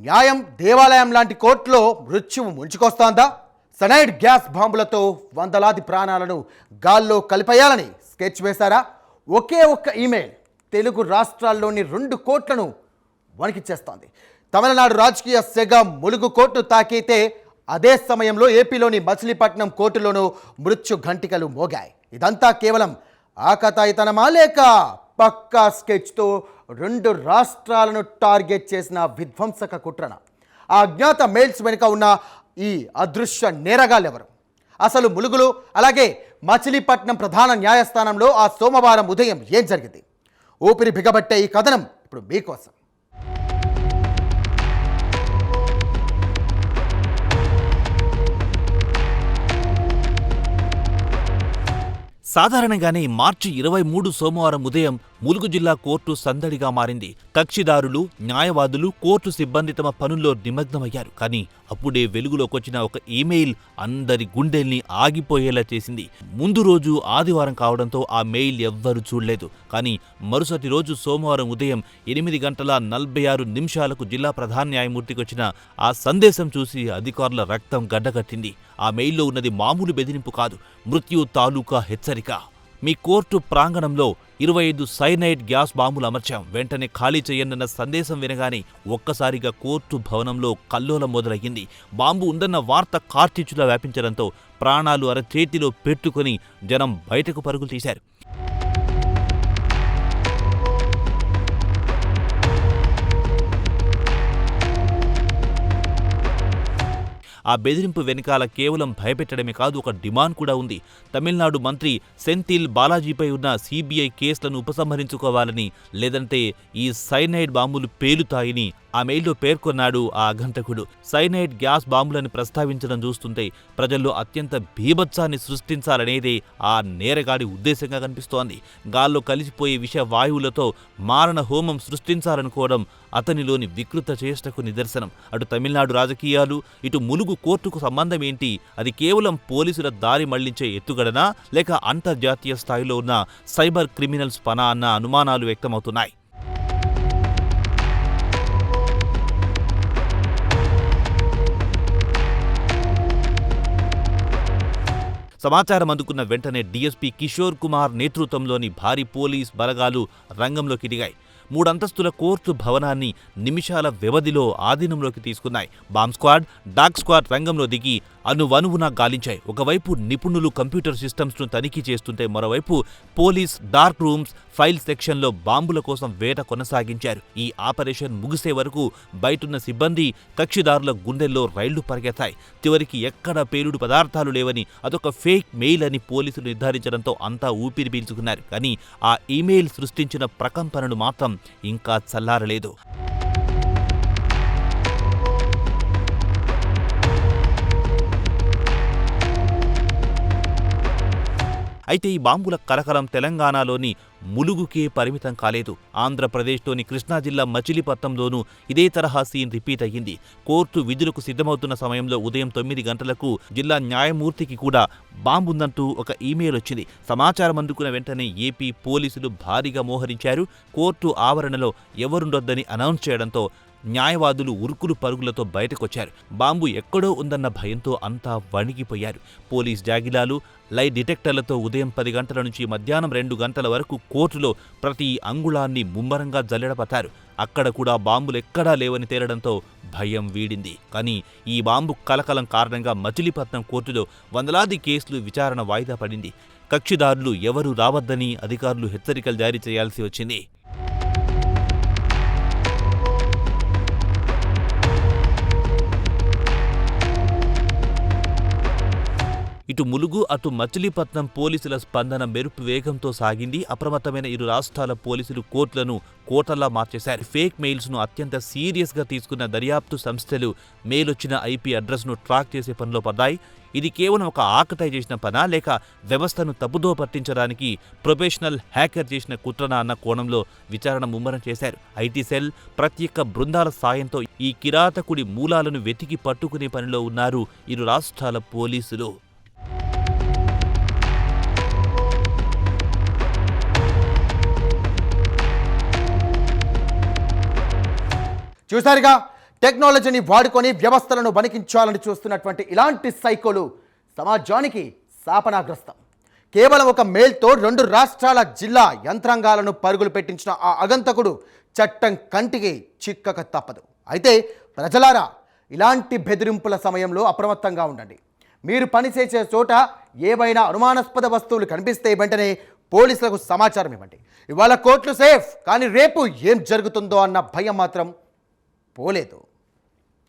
న్యాయం దేవాలయం లాంటి కోర్టులో మృత్యువు ముంచుకొస్తోందా? సనైడ్ గ్యాస్ బాంబులతో వందలాది ప్రాణాలను గాల్లో కలిపేయాలని స్కెచ్ వేశారా? ఒకే ఒక్క ఈమెయిల్ తెలుగు రాష్ట్రాల్లోని 2 కోర్టులను వణికిచ్చేస్తోంది. తమిళనాడు రాజకీయ సెగ ములుగు కోర్టు తాకితే అదే సమయంలో ఏపీలోని మచిలీపట్నం కోర్టులోనూ మృత్యు ఘంటికలు మోగాయి. ఇదంతా కేవలం ఆకతాయితనమా లేక పక్కా స్కెచ్తో 2 రాష్ట్రాలను టార్గెట్ చేసిన విధ్వంసక కుట్రన? ఆ అజ్ఞాత మెయిల్స్ వెనుక ఉన్న ఈ అదృశ్య నేరగాళ్ళెవరు? అసలు ములుగులు అలాగే మచిలీపట్నం ప్రధాన న్యాయస్థానంలో ఆ సోమవారం ఉదయం ఏం జరిగింది? ఊపిరి బిగబట్టే ఈ కథనం ఇప్పుడు మీకోసం. సాధారణంగానే మార్చి 23 సోమవారం ఉదయం ములుగు జిల్లా కోర్టు సందడిగా మారింది. కక్షిదారులు, న్యాయవాదులు, కోర్టు సిబ్బంది తమ పనుల్లో నిమగ్నమయ్యారు. కానీ అప్పుడే వెలుగులోకొచ్చిన ఒక ఈమెయిల్ అందరి గుండెల్ని ఆగిపోయేలా చేసింది. ముందు రోజు ఆదివారం కావడంతో ఆ మెయిల్ ఎవ్వరూ చూడలేదు. కానీ మరుసటి రోజు సోమవారం ఉదయం 8:46 జిల్లా ప్రధాన న్యాయమూర్తికి వచ్చిన ఆ సందేశం చూసి అధికారుల రక్తం గడ్డకట్టింది. ఆ మెయిల్లో ఉన్నది మామూలు బెదిరింపు కాదు, మృత్యు తాలూకా హెచ్చరిక. మీ కోర్టు ప్రాంగణంలో 25 సైనైడ్ గ్యాస్ బాంబులు అమర్చాం, వెంటనే ఖాళీ చేయండన్న సందేశం వినగానే ఒక్కసారిగా కోర్టు భవనంలో కల్లోలం మొదలయ్యింది. బాంబు ఉందన్న వార్త కార్చిచ్చులా వ్యాపించడంతో ప్రాణాలు అరచేతిలో పెట్టుకుని జనం బయటకు పరుగులు తీశారు. ఆ బెదిరింపు వెనకాల కేవలం భయపెట్టడమే కాదు, ఒక డిమాండ్ కూడా ఉంది. తమిళనాడు మంత్రి సెంథిల్ బాలాజీపై ఉన్న సిబిఐ కేసులను ఉపసంహరించుకోవాలని, లేదంటే ఈ సైనైడ్ బాంబులు పేలుతాయని ఆ మెయిల్లో పేర్కొన్నాడు ఆ అఘంటకుడు. సైనైడ్ గ్యాస్ బాంబులను ప్రస్తావించడం చూస్తుంటే ప్రజల్లో అత్యంత బీభత్సాన్ని సృష్టించాలనేదే ఆ నేరగాడి ఉద్దేశంగా కనిపిస్తోంది. గాల్లో కలిసిపోయే విష వాయువులతో మారణ హోమం సృష్టించాలనుకోవడం అతనిలోని వికృత చేష్టకు నిదర్శనం. అటు తమిళనాడు రాజకీయాలు, ఇటు ములుగు కోర్టుకు సంబంధం ఏంటి? అది కేవలం పోలీసుల దారి మళ్లించే ఎత్తుగడనా, లేక అంతర్జాతీయ స్థాయిలో ఉన్న సైబర్ క్రిమినల్స్ పనా అన్న అనుమానాలు వ్యక్తమవుతున్నాయి. సమాచారం అందుకున్న వెంటనే డీఎస్పీ కిషోర్ కుమార్ నేతృత్వంలోని భారీ పోలీస్ బలగాలు రంగంలోకి దిగాయి. 3 అంతస్తుల కోర్టు భవనాన్ని నిమిషాల వ్యవధిలో ఆధీనంలోకి తీసుకున్నాయి. బాంబ్ స్క్వాడ్, డాగ్ స్క్వాడ్ రంగంలో దిగి అణువణువున గాలించాయి. ఒకవైపు నిపుణులు కంప్యూటర్ సిస్టమ్స్ను తనిఖీ చేస్తుంటే మరోవైపు పోలీస్ డార్క్ రూమ్స్, ఫైల్ సెక్షన్లో బాంబుల కోసం వేట కొనసాగించారు. ఈ ఆపరేషన్ ముగిసే వరకు బయటున్న సిబ్బంది, కక్షిదారుల గుండెల్లో రైళ్లు పరిగెత్తాయి. చివరికి ఎక్కడ పేలుడు పదార్థాలు లేవని, అదొక ఫేక్ మెయిల్ అని పోలీసులు నిర్ధారించడంతో అంతా ఊపిరి పీల్చుకున్నారు. కానీ ఆ ఈమెయిల్ సృష్టించిన ప్రకంపనలు మాత్రం ఇంకా చల్లారలేదు. అయితే ఈ బాంబుల కలకలం తెలంగాణలోని ములుగుకే పరిమితం కాలేదు. ఆంధ్రప్రదేశ్లోని కృష్ణా జిల్లా మచిలీపట్నంలోనూ ఇదే తరహా సీన్ రిపీట్ అయ్యింది. కోర్టు విధులకు సిద్ధమవుతున్న సమయంలో ఉదయం 9 గంటలకు జిల్లా న్యాయమూర్తికి కూడా బాంబుందంటూ ఒక ఈమెయిల్ వచ్చింది. సమాచారం అందుకున్న వెంటనే ఏపీ పోలీసులు భారీగా మోహరించారు. కోర్టు ఆవరణలో ఎవరుండొద్దని అనౌన్స్ చేయడంతో న్యాయవాదులు ఉరుకులు పరుగులతో బయటకొచ్చారు. బాంబు ఎక్కడో ఉందన్న భయంతో అంతా వణిగిపోయారు. పోలీస్ జాగిలాలు, లై డిటెక్టర్లతో ఉదయం 10 గంటల నుంచి మధ్యాహ్నం 2 గంటల వరకు కోర్టులో ప్రతి అంగుళాన్ని ముమ్మరంగా జల్లెడపట్టారు. అక్కడ కూడా బాంబులెక్కడా లేవని తేలడంతో భయం వీడింది. కానీ ఈ బాంబు కలకలం కారణంగా మచిలీపట్నం కోర్టులో వందలాది కేసులు విచారణ వాయిదా పడింది. కక్షిదారులు ఎవరూ రావద్దని అధికారులు హెచ్చరికలు జారీ చేయాల్సి వచ్చింది. ఇటు ములుగు, అటు మచిలీపట్నం పోలీసుల స్పందన మెరుపు వేగంతో సాగింది. అప్రమత్తమైన ఇరు రాష్ట్రాల పోలీసులు కోర్టులను కోటల్లా మార్చేశారు. ఫేక్ మెయిల్స్ను అత్యంత సీరియస్గా తీసుకున్న దర్యాప్తు సంస్థలు మెయిలొచ్చిన ఐపీ అడ్రస్ను ట్రాక్ చేసే పనిలో పడ్డాయి. ఇది కేవలం ఒక ఆకతాయి చేసిన పనా, లేక వ్యవస్థను తప్పుదో పట్టించడానికి ప్రొఫెషనల్ హ్యాకర్ చేసిన కుట్రనా అన్న కోణంలో విచారణ ముమ్మరం చేశారు. ఐటీ సెల్, ప్రత్యేక బృందాల సాయంతో ఈ కిరాతకుడి మూలాలను వెతికి పట్టుకునే పనిలో ఉన్నారు ఇరు రాష్ట్రాల పోలీసులు. చూసారుగా, టెక్నాలజీని వాడుకొని వ్యవస్థలను వణికించాలని చూస్తున్నటువంటి ఇలాంటి సైకోలు సమాజానికి శాపనాగ్రస్తం. కేవలం ఒక మెయిల్తో 2 రాష్ట్రాల జిల్లా యంత్రాంగాలను పరుగులు పెట్టించిన ఆ అగంతకుడు చట్టం కంటికి చిక్కక తప్పదు. అయితే ప్రజలారా, ఇలాంటి బెదిరింపుల సమయంలో అప్రమత్తంగా ఉండండి. మీరు పనిచేసే చోట ఏవైనా అనుమానాస్పద వస్తువులు కనిపిస్తే వెంటనే పోలీసులకు సమాచారం ఇవ్వండి. ఇవాళ కోర్టులు సేఫ్, కానీ రేపు ఏం జరుగుతుందో అన్న భయం మాత్రం పోలేదు.